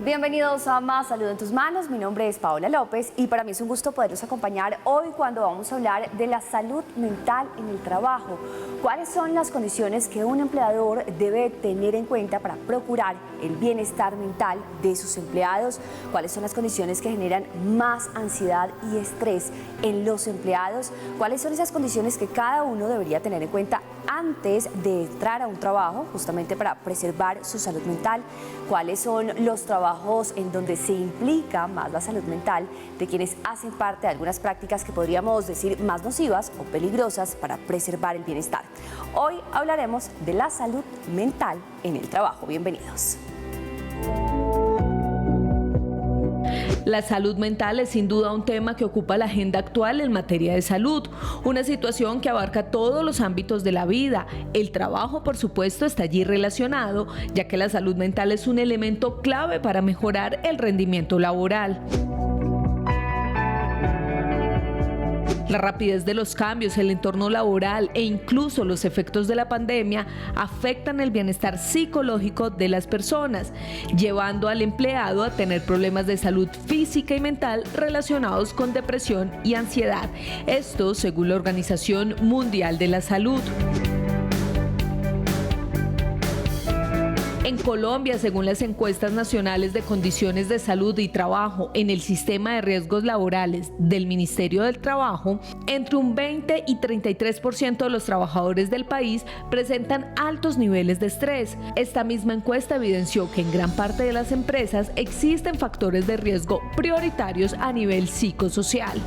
Bienvenidos a Más Salud en tus Manos. Mi nombre es Paola López y para mí es un gusto poderlos acompañar hoy cuando vamos a hablar de la salud mental en el trabajo. ¿Cuáles son las condiciones que un empleador debe tener en cuenta para procurar el bienestar mental de sus empleados? ¿Cuáles son las condiciones que generan más ansiedad y estrés en los empleados? ¿Cuáles son esas condiciones que cada uno debería tener en cuenta antes de entrar a un trabajo, justamente para preservar su salud mental? ¿Cuáles son los trabajos en donde se implica más la salud mental de quienes hacen parte de algunas prácticas que podríamos decir más nocivas o peligrosas para preservar el bienestar? Hoy hablaremos de la salud mental en el trabajo. Bienvenidos. La salud mental es sin duda un tema que ocupa la agenda actual en materia de salud, una situación que abarca todos los ámbitos de la vida. El trabajo, por supuesto, está allí relacionado, ya que la salud mental es un elemento clave para mejorar el rendimiento laboral. La rapidez de los cambios, el entorno laboral e incluso los efectos de la pandemia afectan el bienestar psicológico de las personas, llevando al empleado a tener problemas de salud física y mental relacionados con depresión y ansiedad. Esto según la Organización Mundial de la Salud. En Colombia, según las encuestas nacionales de condiciones de salud y trabajo en el sistema de riesgos laborales del Ministerio del Trabajo, entre un 20 y 33% de los trabajadores del país presentan altos niveles de estrés. Esta misma encuesta evidenció que en gran parte de las empresas existen factores de riesgo prioritarios a nivel psicosocial.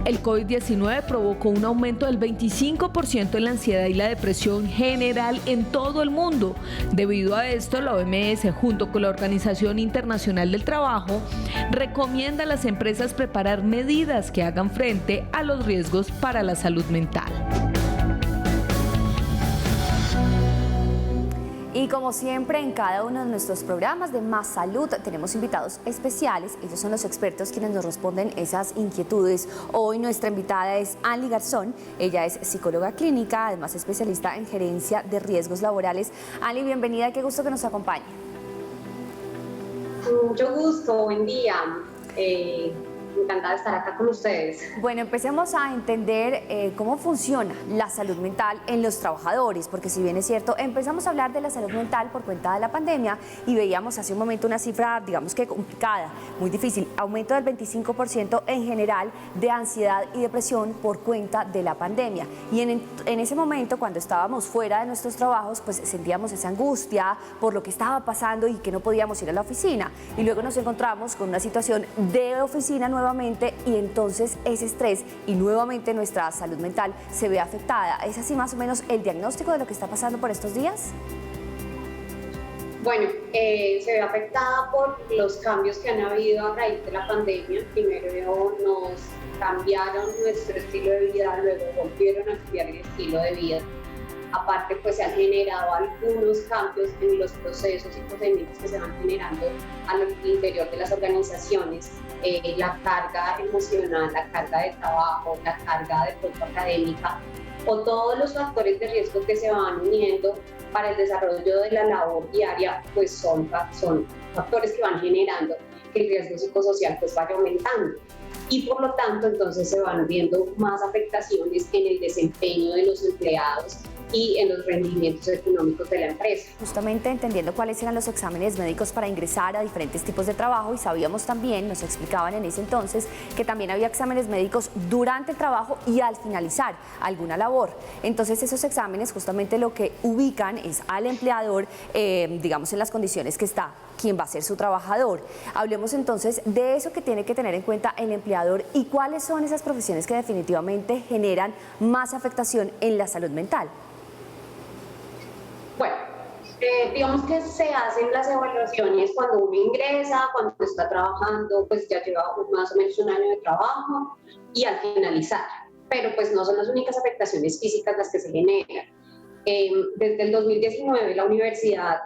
El COVID-19 provocó un aumento del 25% en la ansiedad y la depresión general en todo el mundo. Debido a esto, la OMS, junto con la Organización Internacional del Trabajo, recomienda a las empresas preparar medidas que hagan frente a los riesgos para la salud mental. Y como siempre, en cada uno de nuestros programas de Más Salud tenemos invitados especiales. Ellos son los expertos quienes nos responden esas inquietudes. Hoy nuestra invitada es Anly Garzón. Ella es psicóloga clínica, además especialista en gerencia de riesgos laborales. Anly, bienvenida, qué gusto que nos acompañe. Mucho gusto, buen día. Encantada de estar acá con ustedes. Bueno, empecemos a entender cómo funciona la salud mental en los trabajadores, porque si bien es cierto, empezamos a hablar de la salud mental por cuenta de la pandemia y veíamos hace un momento una cifra, digamos que complicada, muy difícil, aumento del 25% en general de ansiedad y depresión por cuenta de la pandemia. Y en ese momento, cuando estábamos fuera de nuestros trabajos, pues sentíamos esa angustia por lo que estaba pasando y que no podíamos ir a la oficina. Y luego nos encontramos con una situación de oficina nuevamente y entonces ese estrés y nuevamente nuestra salud mental se ve afectada. ¿Es así más o menos el diagnóstico de lo que está pasando por estos días? Bueno, se ve afectada por los cambios que han habido a raíz de la pandemia. Primero nos cambiaron nuestro estilo de vida, luego volvieron a cambiar el estilo de vida. Aparte, pues se han generado algunos cambios en los procesos y procedimientos que se van generando al interior de las organizaciones. La carga emocional, la carga de trabajo, la carga de pronto académica o todos los factores de riesgo que se van uniendo para el desarrollo de la labor diaria, pues son factores que van generando que el riesgo psicosocial pues vaya aumentando. Y por lo tanto, entonces se van viendo más afectaciones en el desempeño de los empleados y en los rendimientos económicos de la empresa. Justamente entendiendo cuáles eran los exámenes médicos para ingresar a diferentes tipos de trabajo, y sabíamos también, nos explicaban en ese entonces, que también había exámenes médicos durante el trabajo y al finalizar alguna labor. Entonces esos exámenes justamente lo que ubican es al empleador, digamos, en las condiciones que está, quién va a ser su trabajador. Hablemos entonces de eso que tiene que tener en cuenta el empleador y cuáles son esas profesiones que definitivamente generan más afectación en la salud mental. Bueno, digamos que se hacen las evaluaciones cuando uno ingresa, cuando está trabajando, pues ya lleva más o menos un año de trabajo y al finalizar. Pero pues no son las únicas afectaciones físicas las que se generan. Desde el 2019 la Universidad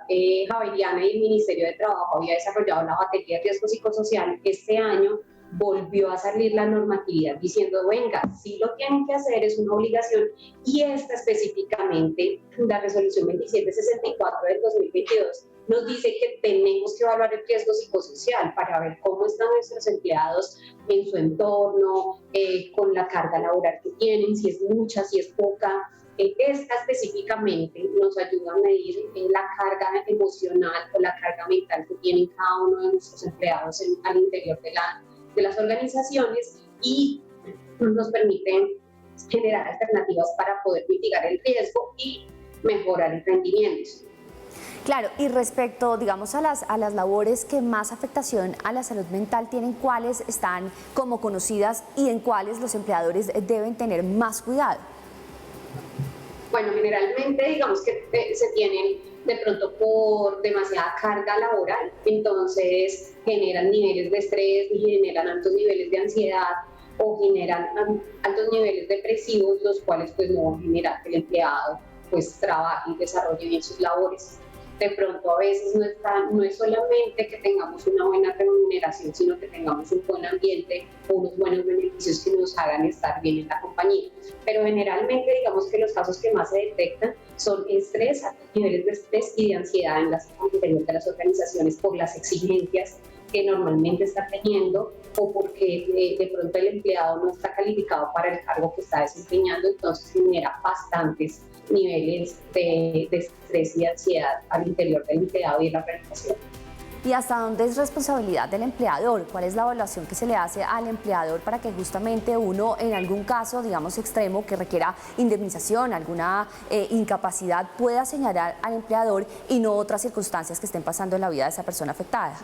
Javeriana y el Ministerio de Trabajo había desarrollado la batería de riesgo psicosocial. Este año volvió a salir la normatividad diciendo, venga, sí lo tienen que hacer, es una obligación, y esta específicamente, la resolución 2764 del 2022, nos dice que tenemos que evaluar el riesgo psicosocial para ver cómo están nuestros empleados en su entorno, con la carga laboral que tienen, si es mucha, si es poca. Esta específicamente nos ayuda a medir la carga emocional o la carga mental que tienen cada uno de nuestros empleados al interior de las organizaciones, y nos permite generar alternativas para poder mitigar el riesgo y mejorar el rendimiento. Claro, y respecto, digamos, a las labores que más afectación a la salud mental tienen, ¿cuáles están como conocidas y en cuáles los empleadores deben tener más cuidado? Bueno, generalmente digamos que se tienen de pronto por demasiada carga laboral, entonces generan niveles de estrés y generan altos niveles de ansiedad o generan altos niveles depresivos, los cuales pues no van a generar que el empleado pues trabaje y desarrolle bien sus labores. De pronto a veces no es solamente que tengamos una buena remuneración, sino que tengamos un buen ambiente o unos buenos beneficios que nos hagan estar bien en la compañía. Pero generalmente digamos que los casos que más se detectan son estrés, altos niveles de estrés y de ansiedad en las interior de las organizaciones por las exigencias que normalmente está teniendo o porque de pronto el empleado no está calificado para el cargo que está desempeñando, entonces genera bastantes niveles de estrés y de ansiedad al interior del empleado y de la organización. ¿Y hasta dónde es responsabilidad del empleador? ¿Cuál es la evaluación que se le hace al empleador para que justamente uno, en algún caso, digamos, extremo, que requiera indemnización, alguna incapacidad, pueda señalar al empleador y no otras circunstancias que estén pasando en la vida de esa persona afectada?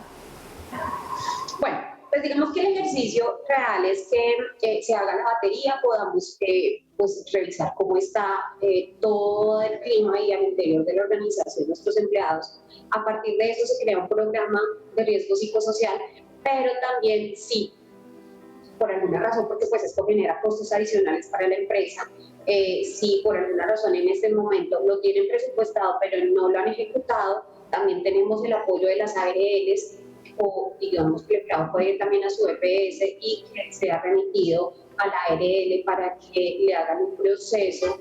Bueno, pues digamos que el ejercicio real es que se haga la batería, podamos pues revisar cómo está todo el clima y al interior de la organización nuestros empleados. A partir de eso se crea un programa de riesgo psicosocial, pero también sí, por alguna razón, porque pues esto genera costos adicionales para la empresa, si por alguna razón en este momento lo tienen presupuestado pero no lo han ejecutado, también tenemos el apoyo de las ARLs, o digamos que el empleado puede ir también a su EPS y que sea remitido a la ARL para que le hagan un proceso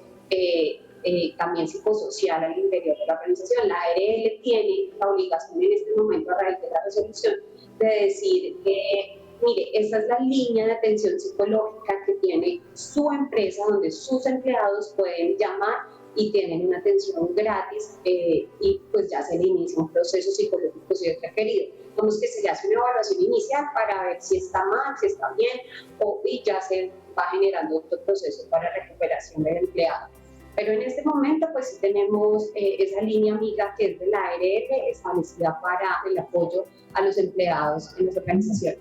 también psicosocial al interior de la organización. La ARL tiene la obligación en este momento, a raíz de la resolución, de decir que, mire, esta es la línea de atención psicológica que tiene su empresa, donde sus empleados pueden llamar y tienen una atención gratis y pues ya se le inicia un proceso psicológico si es requerido. Digamos que se le hace una evaluación inicial para ver si está mal, si está bien, y ya se va generando otro proceso para recuperación del empleado. Pero en este momento pues sí tenemos esa línea amiga que es de la ARL establecida para el apoyo a los empleados en las organizaciones.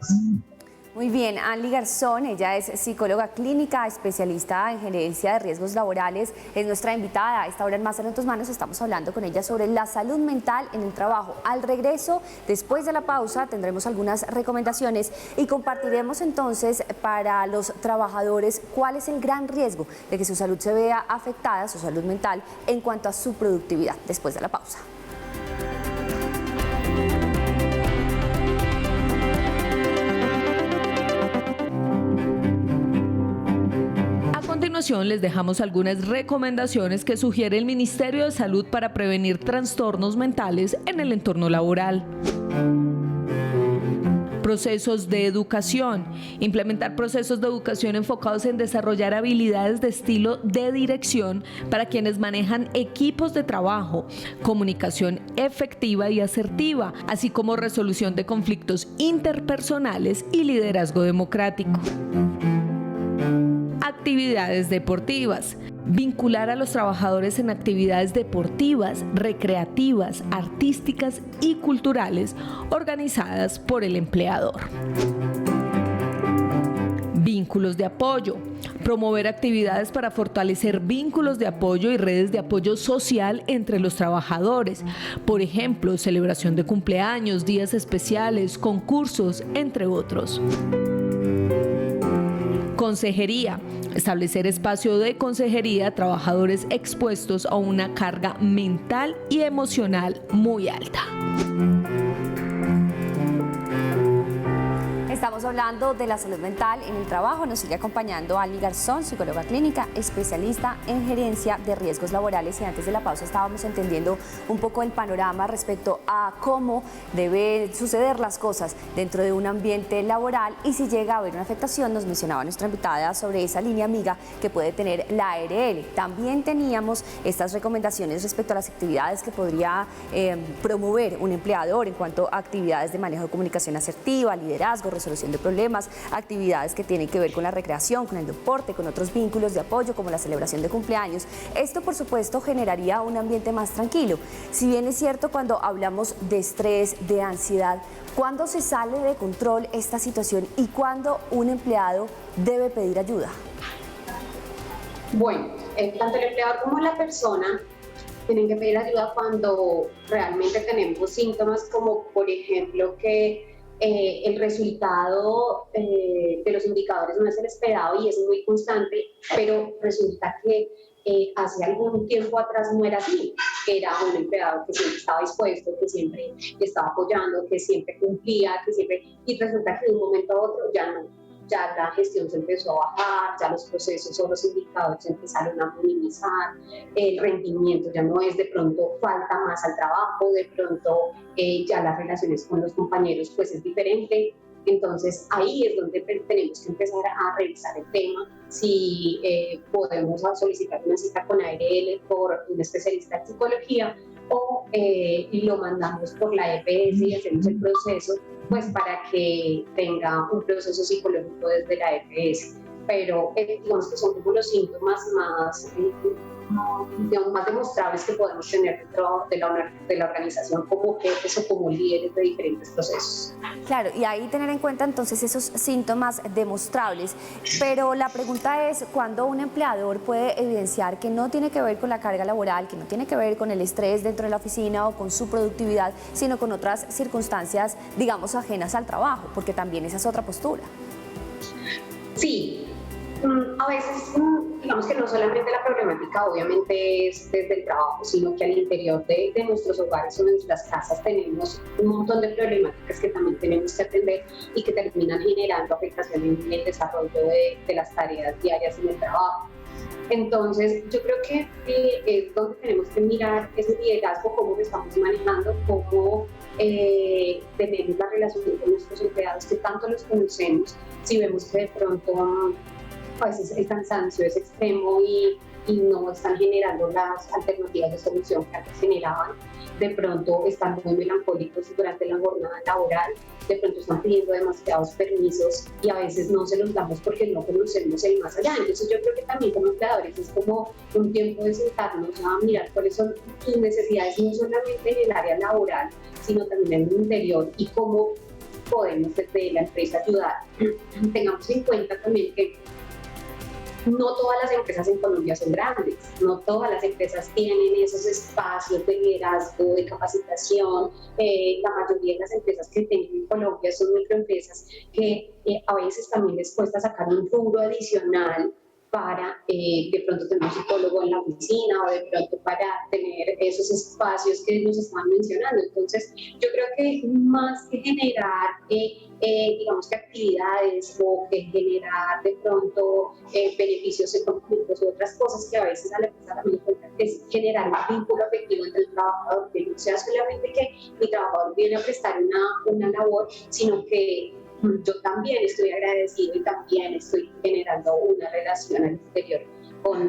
Muy bien, Anly Garzón, ella es psicóloga clínica, especialista en gerencia de riesgos laborales, es nuestra invitada. A esta hora en Más Salud en tus Manos estamos hablando con ella sobre la salud mental en el trabajo. Al regreso, después de la pausa, tendremos algunas recomendaciones y compartiremos entonces para los trabajadores cuál es el gran riesgo de que su salud se vea afectada, su salud mental, en cuanto a su productividad. Después de la pausa. A continuación les dejamos algunas recomendaciones que sugiere el Ministerio de Salud para prevenir trastornos mentales en el entorno laboral. Procesos de educación. Implementar procesos de educación enfocados en desarrollar habilidades de estilo de dirección para quienes manejan equipos de trabajo, comunicación efectiva y asertiva, así como resolución de conflictos interpersonales y liderazgo democrático. Actividades deportivas. Vincular a los trabajadores en actividades deportivas, recreativas, artísticas y culturales organizadas por el empleador. Vínculos de apoyo. Promover actividades para fortalecer vínculos de apoyo y redes de apoyo social entre los trabajadores. Por ejemplo, celebración de cumpleaños, días especiales, concursos, entre otros. Consejería. Establecer espacio de consejería a trabajadores expuestos a una carga mental y emocional muy alta. Estamos Estamos hablando de la salud mental en el trabajo. Nos sigue acompañando Ali Garzón, psicóloga clínica, especialista en gerencia de riesgos laborales. Y antes de la pausa estábamos entendiendo un poco el panorama respecto a cómo deben suceder las cosas dentro de un ambiente laboral y si llega a haber una afectación. Nos mencionaba nuestra invitada sobre esa línea amiga que puede tener la ARL. También teníamos estas recomendaciones respecto a las actividades que podría promover un empleador en cuanto a actividades de manejo de comunicación asertiva, liderazgo, resolución de problemas, actividades que tienen que ver con la recreación, con el deporte, con otros vínculos de apoyo como la celebración de cumpleaños. Esto, por supuesto, generaría un ambiente más tranquilo. Si bien es cierto, cuando hablamos de estrés, de ansiedad, ¿cuándo se sale de control esta situación y cuándo un empleado debe pedir ayuda? Bueno, tanto el empleador como la persona tienen que pedir ayuda cuando realmente tenemos síntomas como, por ejemplo, que el resultado de los indicadores no es el esperado y es muy constante, pero resulta que hace algún tiempo atrás no era así. Era un empleado que siempre estaba dispuesto, que siempre estaba apoyando, que siempre cumplía, y resulta que de un momento a otro ya no. Ya la gestión se empezó a bajar, ya los procesos o los indicadores se empezaron a minimizar, el rendimiento ya no es, de pronto falta más al trabajo, de pronto ya las relaciones con los compañeros pues es diferente. Entonces ahí es donde tenemos que empezar a revisar el tema, si podemos solicitar una cita con ARL por un especialista en psicología o lo mandamos por la EPS y hacemos el proceso pues para que tenga un proceso psicológico desde la EPS. Pero digamos que son como los síntomas más demostrables que podemos tener dentro de la organización como jefes o como líderes de diferentes procesos. Claro, y ahí tener en cuenta entonces esos síntomas demostrables, pero la pregunta es, ¿cuándo un empleador puede evidenciar que no tiene que ver con la carga laboral, que no tiene que ver con el estrés dentro de la oficina o con su productividad, sino con otras circunstancias, digamos, ajenas al trabajo? Porque también esa es otra postura. Sí. A veces, digamos que no solamente la problemática obviamente es desde el trabajo, sino que al interior de nuestros hogares o de nuestras casas tenemos un montón de problemáticas que también tenemos que atender y que terminan generando afectación en el desarrollo de las tareas diarias en el trabajo. Entonces, yo creo que es donde tenemos que mirar ese liderazgo, cómo lo estamos manejando, cómo tenemos la relación con nuestros empleados, que tanto los conocemos, si vemos que de pronto a veces el cansancio es extremo y no están generando las alternativas de solución que antes generaban. De pronto están muy melancólicos durante la jornada laboral, de pronto están pidiendo demasiados permisos y a veces no se los damos porque no conocemos el más allá. Entonces yo creo que también como empleadores es como un tiempo de sentarnos a mirar cuáles son sus necesidades, no solamente en el área laboral, sino también en el interior y cómo podemos desde la empresa ayudar. Tengamos en cuenta también que no todas las empresas en Colombia son grandes, no todas las empresas tienen esos espacios de liderazgo, de capacitación. La mayoría de las empresas que tengo en Colombia son microempresas que a veces también les cuesta sacar un rubro adicional para de pronto tener un psicólogo en la oficina o de pronto para tener esos espacios que nos estaban mencionando. Entonces, yo creo que más que generar, digamos que actividades o que generar de pronto beneficios económicos u otras cosas que a veces a la empresa también es generar un vínculo afectivo entre el trabajador, que no sea solamente que mi trabajador viene a prestar una labor, sino que yo también estoy agradecido y también estoy generando una relación al exterior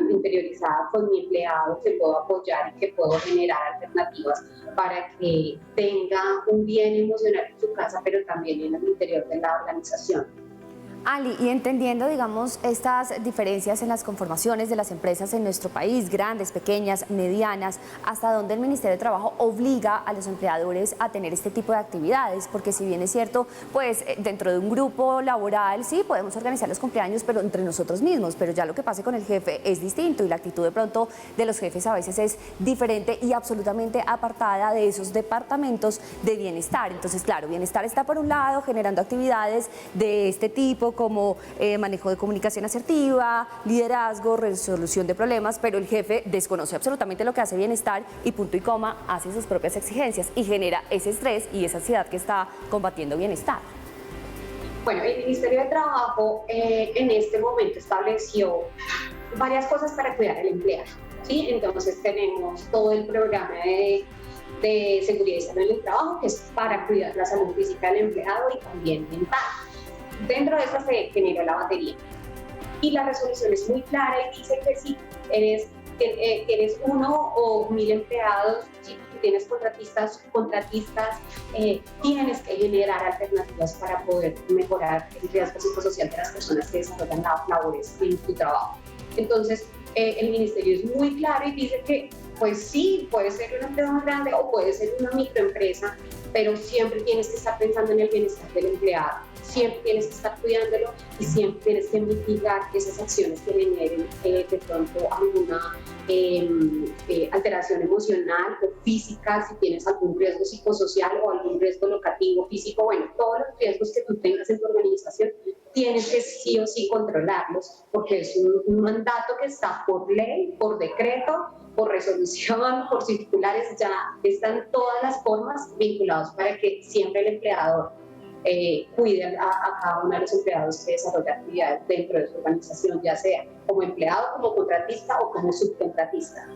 interiorizada con mi empleado, que puedo apoyar y que puedo generar alternativas para que tenga un bien emocional en su casa, pero también en el interior de la organización. Ali, y entendiendo, digamos, estas diferencias en las conformaciones de las empresas en nuestro país, grandes, pequeñas, medianas, ¿hasta dónde el Ministerio de Trabajo obliga a los empleadores a tener este tipo de actividades? Porque si bien es cierto, pues dentro de un grupo laboral sí podemos organizar los cumpleaños, pero entre nosotros mismos, pero ya lo que pase con el jefe es distinto y la actitud de pronto de los jefes a veces es diferente y absolutamente apartada de esos departamentos de bienestar. Entonces, claro, bienestar está por un lado generando actividades de este tipo, como manejo de comunicación asertiva, liderazgo, resolución de problemas, pero el jefe desconoce absolutamente lo que hace bienestar y punto y coma hace sus propias exigencias y genera ese estrés y esa ansiedad que está combatiendo bienestar. Bueno, el Ministerio de Trabajo en este momento estableció varias cosas para cuidar al empleado, ¿sí? Entonces tenemos todo el programa de seguridad y salud en el trabajo, que es para cuidar la salud física del empleado y también mental. Dentro de eso se generó la batería. Y la resolución es muy clara y dice que si tienes 1 o 1000 empleados, si tienes contratistas, tienes que generar alternativas para poder mejorar el riesgo psicosocial de las personas que desarrollan labores en tu trabajo. Entonces, el ministerio es muy claro y dice que, pues sí, puede ser una empresa más grande o puede ser una microempresa, pero siempre tienes que estar pensando en el bienestar del empleado, siempre tienes que estar cuidándolo y siempre tienes que mitigar esas acciones que generen de pronto alguna alteración emocional o física, si tienes algún riesgo psicosocial o algún riesgo locativo, físico, bueno, todos los riesgos que tú tengas en tu organización, tienes que sí o sí controlarlos, porque es un mandato que está por ley, por decreto, por resolución, por circulares, ya están todas las formas vinculadas para que siempre el empleador cuide a cada uno de los empleados que desarrolla actividades dentro de su organización, ya sea como empleado, como contratista o como subcontratista.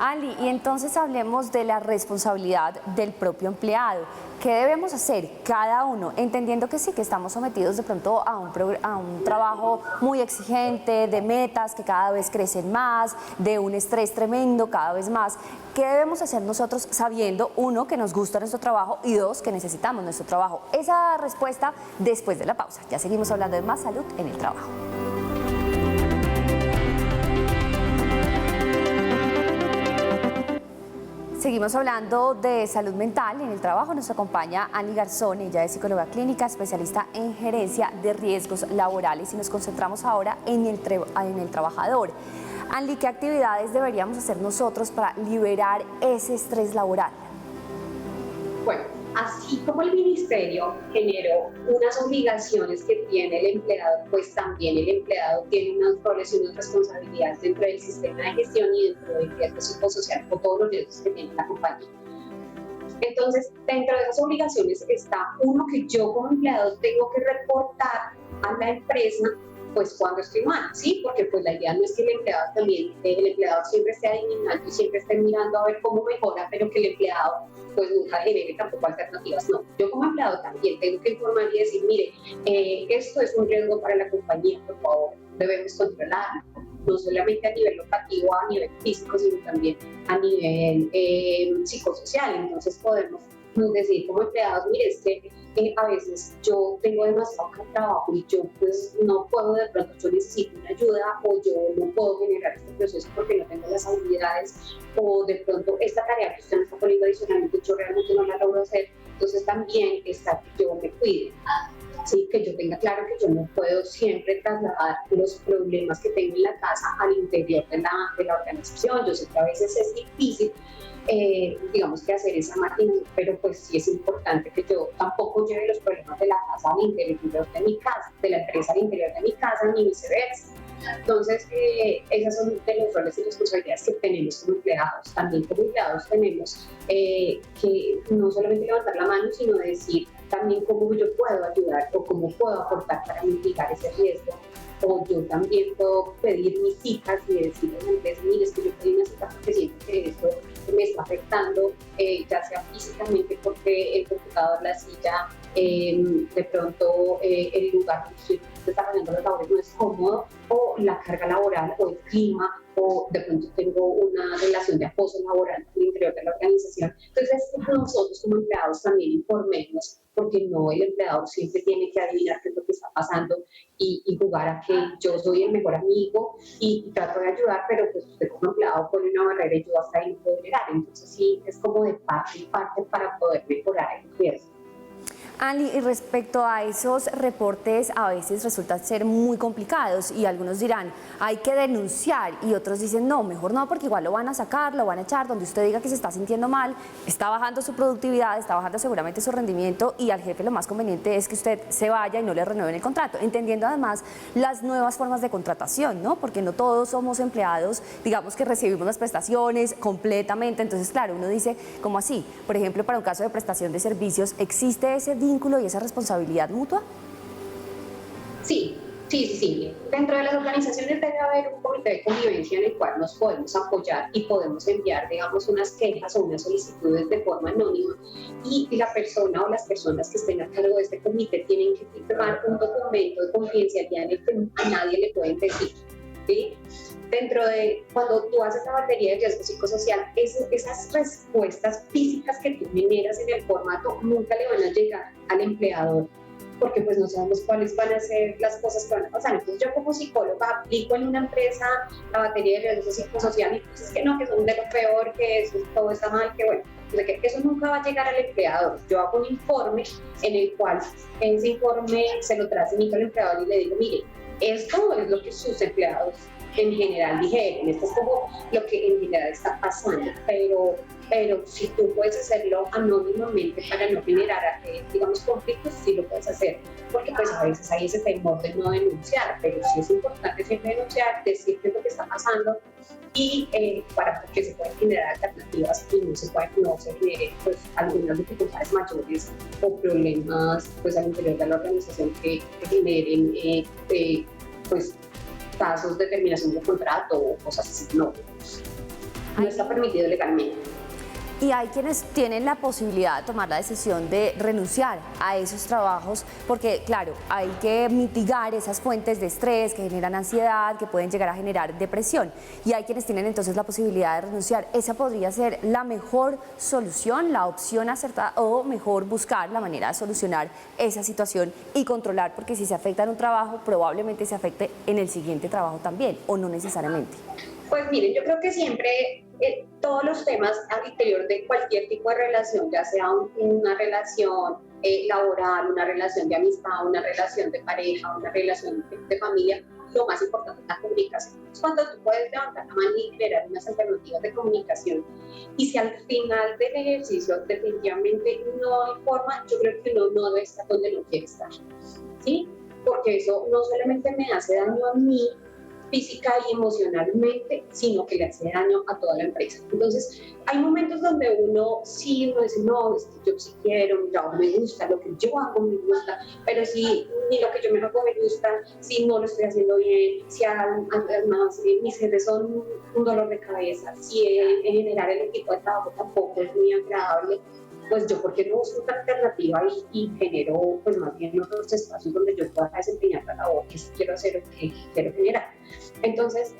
Ali, y entonces hablemos de la responsabilidad del propio empleado. ¿Qué debemos hacer cada uno? Entendiendo que sí, que estamos sometidos de pronto a un trabajo muy exigente, de metas que cada vez crecen más, de un estrés tremendo cada vez más. ¿Qué debemos hacer nosotros sabiendo, 1, que nos gusta nuestro trabajo y 2, que necesitamos nuestro trabajo? Esa respuesta después de la pausa. Ya seguimos hablando de más salud en el trabajo. Seguimos hablando de salud mental en el trabajo. Nos acompaña Anly Garzón, ella es psicóloga clínica, especialista en gerencia de riesgos laborales, y nos concentramos ahora en el trabajador. Anly, ¿qué actividades deberíamos hacer nosotros para liberar ese estrés laboral? Bueno, así como el ministerio generó unas obligaciones que tiene el empleado, pues también el empleado tiene unos roles y unas responsabilidades dentro del sistema de gestión y dentro del riesgo psicosocial o todos los riesgos que tiene la compañía. Entonces, dentro de esas obligaciones está, 1, que yo como empleado tengo que reportar a la empresa pues cuando estoy mal, ¿sí? Porque pues la idea no es que el empleado siempre esté adivinando y siempre esté mirando a ver cómo mejora, pero que el empleado pues nunca genere tampoco alternativas. No, yo como empleado también tengo que informar y decir, mire, esto es un riesgo para la compañía, por favor, debemos controlarlo, no solamente a nivel locativo, a nivel físico, sino también a nivel psicosocial. Entonces podemos decir como empleados, mire, es que a veces yo tengo demasiado trabajo y yo pues no puedo, de pronto yo necesito una ayuda, o yo no puedo generar este proceso porque no tengo las habilidades, o de pronto esta tarea que usted me está poniendo adicionalmente yo realmente no la logro hacer. Entonces también está que yo me cuide, ¿sí? Que yo tenga claro que yo no puedo siempre trasladar los problemas que tengo en la casa al interior de la organización. Yo sé que a veces es difícil, digamos, que hacer esa máquina, pero pues sí es importante que yo tampoco lleve los problemas de la casa al interior de mi casa, de la empresa al interior de mi casa, ni viceversa. Entonces, esas son de los roles y responsabilidades que tenemos como empleados. También como empleados tenemos que no solamente levantar la mano, sino decir también cómo yo puedo ayudar o cómo puedo aportar para mitigar ese riesgo. O yo también puedo pedir mis citas y decirles a la empresa, mire, es que yo pedí una cita porque siento que esto me está afectando, ya sea físicamente porque el computador, la silla, de pronto el lugar donde estoy desarrollando las labores no es cómodo, o la carga laboral, o el clima, o de pronto tengo una relación de acoso laboral al interior de la organización. Entonces, nosotros como empleados también informemos, porque no, el empleador siempre tiene que adivinar qué es lo que está pasando y jugar a que yo soy el mejor amigo y trato de ayudar, pero pues usted como empleado pone una barrera y yo hasta ahí no puedo llegar. Entonces sí, es como de parte y parte para poder mejorar el riesgo. Anly, y respecto a esos reportes, a veces resultan ser muy complicados y algunos dirán, hay que denunciar, y otros dicen, no, mejor no, porque igual lo van a sacar, lo van a echar, donde usted diga que se está sintiendo mal, está bajando su productividad, está bajando seguramente su rendimiento, y al jefe lo más conveniente es que usted se vaya y no le renueven el contrato, entendiendo además las nuevas formas de contratación, ¿no? Porque no todos somos empleados, digamos, que recibimos las prestaciones completamente. Entonces, claro, uno dice, ¿cómo así? Por ejemplo, para un caso de prestación de servicios, ¿existe ese vínculo y esa responsabilidad mutua? Sí. Dentro de las organizaciones debe haber un comité de convivencia en el cual nos podemos apoyar y podemos enviar, digamos, unas quejas o unas solicitudes de forma anónima, y la persona o las personas que estén a cargo de este comité tienen que firmar un documento de confidencialidad en el que a nadie le pueden decir, ¿sí? Dentro de cuando tú haces la batería de riesgo psicosocial, esas respuestas físicas que tú generas en el formato nunca le van a llegar al empleador, porque pues no sabemos cuáles van a ser las cosas que van a pasar. Entonces yo como psicóloga aplico en una empresa la batería de riesgo psicosocial y pues es que no, que son de lo peor, que eso, todo está mal, que bueno, que eso nunca va a llegar al empleador. Yo hago un informe en el cual ese informe se lo transmito al empleador y le digo, mire, esto es lo que sus empleados en general dijeron, esto es como lo que en general está pasando, pero si tú puedes hacerlo anónimamente para no generar, digamos, conflictos, sí lo puedes hacer, porque pues a veces hay ese temor de no denunciar, pero sí es importante siempre denunciar, decir qué es lo que está pasando y para que se puedan generar alternativas y no se genere pues algunas dificultades mayores o problemas pues al interior de la organización que generen pues casos de terminación de contrato o cosas así. No está permitido legalmente. Y hay quienes tienen la posibilidad de tomar la decisión de renunciar a esos trabajos porque, claro, hay que mitigar esas fuentes de estrés que generan ansiedad, que pueden llegar a generar depresión. Y hay quienes tienen entonces la posibilidad de renunciar. ¿Esa podría ser la mejor solución, la opción acertada, o mejor buscar la manera de solucionar esa situación y controlar? Porque si se afecta en un trabajo, probablemente se afecte en el siguiente trabajo también, o no necesariamente. Pues miren, yo creo que siempre todos los temas al interior de cualquier tipo de relación, ya sea una relación laboral, una relación de amistad, una relación de pareja, una relación de familia, lo más importante es la comunicación. Es cuando tú puedes levantar la mano y generar unas alternativas de comunicación. Y si al final del ejercicio definitivamente no hay forma, yo creo que uno no debe estar donde no quiere estar, ¿sí? Porque eso no solamente me hace daño a mí, física y emocionalmente, sino que le hace daño a toda la empresa. Entonces, hay momentos donde uno dice, no, yo sí quiero, mi trabajo me gusta, lo que yo hago me gusta, pero si ni lo que yo me hago me gusta, si no lo estoy haciendo bien, si además mis jefes son un dolor de cabeza, si en general el equipo de trabajo tampoco es muy agradable, pues yo, ¿por qué no busco otra alternativa y genero, pues más bien otros espacios donde yo pueda desempeñar la labor que quiero hacer o que quiero generar? Entonces,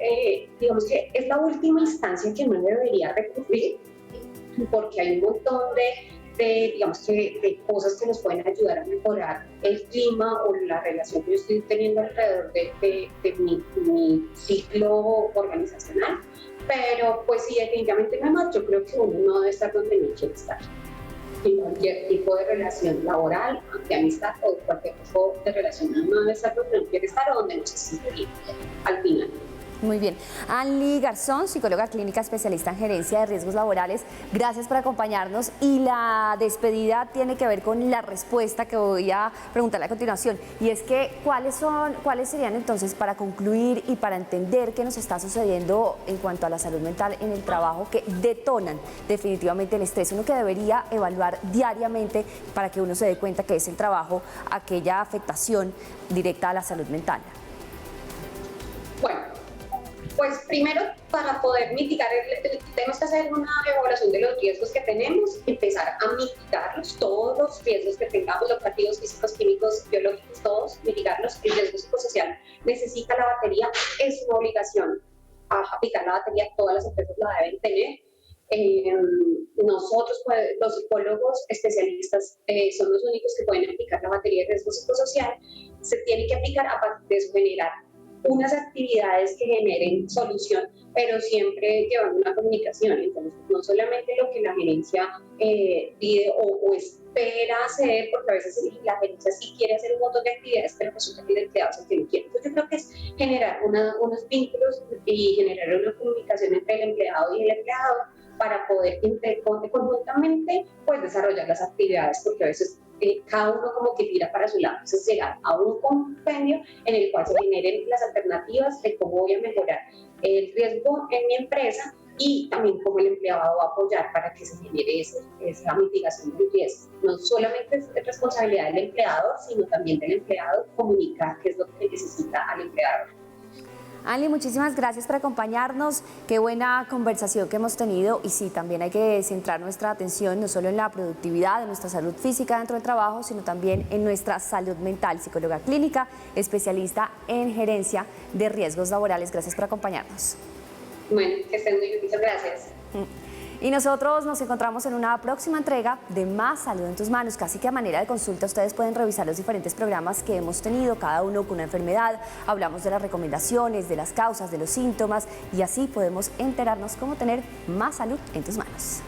digamos que es la última instancia que uno debería recurrir, porque hay un montón de cosas que nos pueden ayudar a mejorar el clima o la relación que yo estoy teniendo alrededor de mi ciclo organizacional, pero pues sí, definitivamente nada más, yo creo que uno no debe estar donde no quiere estar. En cualquier tipo de relación laboral, de amistad o cualquier tipo de relación, no debe estar donde no quiere estar o donde no se siente bien al final. Muy bien. Anly Garzón, psicóloga clínica especialista en gerencia de riesgos laborales, gracias por acompañarnos. Y la despedida tiene que ver con la respuesta que voy a preguntarle a continuación. Y es que, ¿cuáles serían entonces, para concluir y para entender qué nos está sucediendo en cuanto a la salud mental en el trabajo, que detonan definitivamente el estrés? Uno que debería evaluar diariamente para que uno se dé cuenta que es el trabajo aquella afectación directa a la salud mental. Bueno, pues primero, para poder mitigar, tenemos que hacer una evaluación de los riesgos que tenemos, empezar a mitigarlos, todos los riesgos que tengamos, los activos físicos, químicos, biológicos, todos, mitigarlos. El riesgo psicosocial necesita la batería, es una obligación aplicar la batería, todas las empresas la deben tener. Nosotros, pues, los psicólogos especialistas, son los únicos que pueden aplicar la batería de riesgo psicosocial. Se tiene que aplicar a partir de eso, generar unas actividades que generen solución, pero siempre llevando una comunicación. Entonces, no solamente lo que la gerencia pide o espera hacer, porque a veces la gerencia sí quiere hacer un montón de actividades, pero resulta que el empleado es el que no quiere. Entonces, yo creo que es generar unos vínculos y generar una comunicación entre el empleado y el empleado para poder conjuntamente pues, desarrollar las actividades, porque a veces cada uno como que tira para su lado. Entonces, llegar a un compendio en el cual se generen las alternativas de cómo voy a mejorar el riesgo en mi empresa y también cómo el empleado va a apoyar para que se genere esa mitigación del riesgo. No solamente es responsabilidad del empleador, sino también del empleado comunicar qué es lo que necesita al empleador. Anly, muchísimas gracias por acompañarnos. Qué buena conversación que hemos tenido y sí, también hay que centrar nuestra atención no solo en la productividad, en nuestra salud física dentro del trabajo, sino también en nuestra salud mental. Psicóloga clínica, especialista en gerencia de riesgos laborales. Gracias por acompañarnos. Bueno, que estén muy bien. Muchas gracias. Y nosotros nos encontramos en una próxima entrega de Más Salud en tus Manos. Casi que a manera de consulta ustedes pueden revisar los diferentes programas que hemos tenido, cada uno con una enfermedad. Hablamos de las recomendaciones, de las causas, de los síntomas y así podemos enterarnos cómo tener más salud en tus manos.